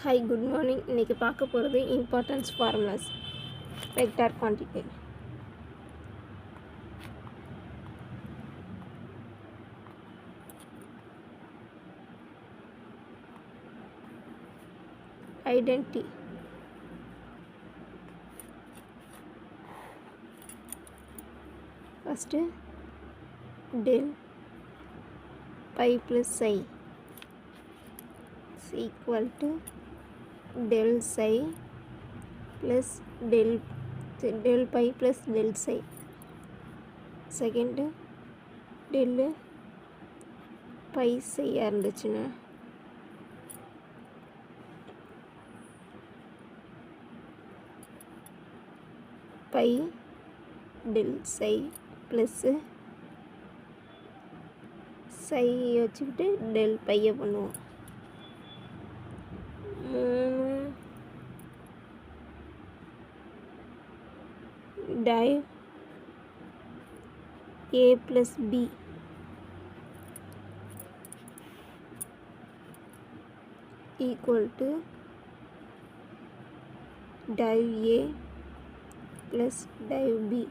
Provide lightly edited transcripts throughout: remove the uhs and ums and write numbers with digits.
Hi, good morning. இன்னைக்கு பார்க்க போகிறது importance formulas vector quantity. Identity. First, del pi plus psi is equal to del psi plus del pi plus del psi. Second, del pi psi இருந்துச்சுன்னா pi del psi plus psi வச்சுக்கிட்டு del பையை பண்ணுவோம். div a plus b equal to div a plus div b.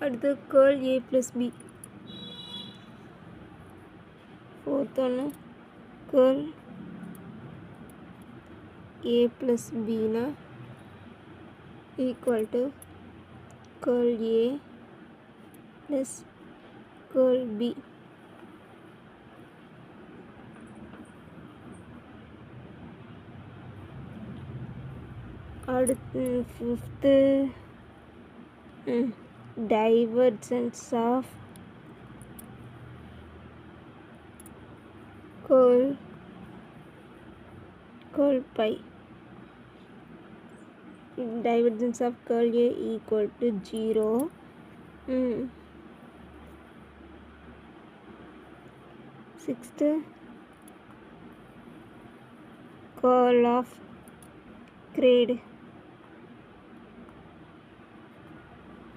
அடுத்து curl a plus b. fourth one curl a plus b na equal to curl a plus curl b. அடுத்து fifth divergence of curl pi. Divergence of curl a equal to 0. Sixth, curl of grade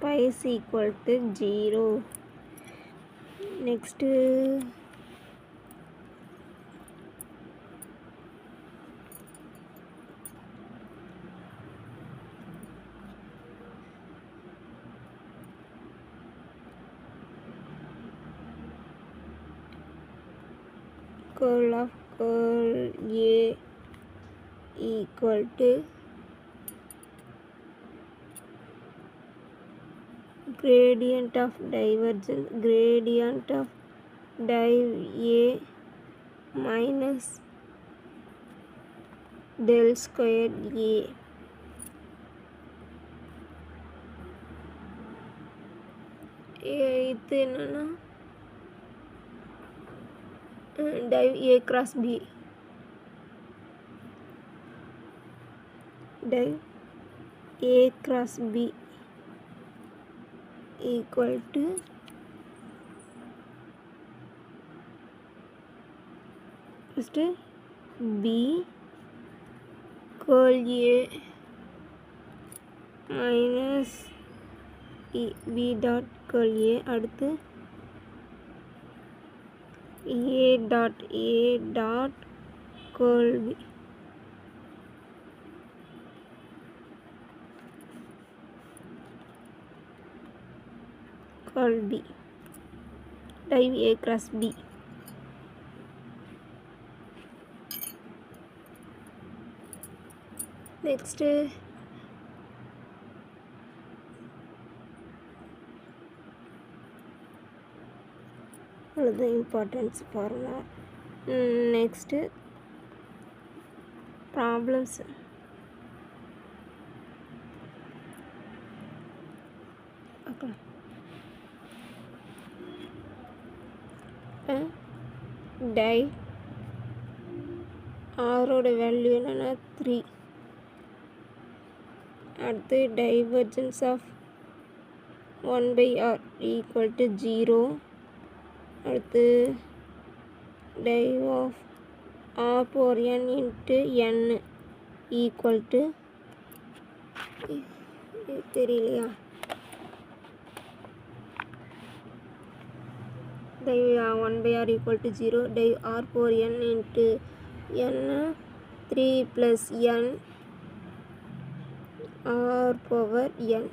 pi is equal to 0. Next, curl of curl a equal to gradient of divergence gradient of div a minus del square a. இது என்னன்னா div a cross b div a cross b equal to first b curl a minus b dot curl a. அடுத்து a dot curl b. curl b div a cross b. Next, the importance formula. Next, problems. Okay. Div r ஓட value என்னன்னா 3. அடுத்து divergence of 1 by r equal to 0. அடுத்து div of r power n into n equal to தெரியலையா div 1 by r equal to 0, div r power n into n 3 plus n r power n.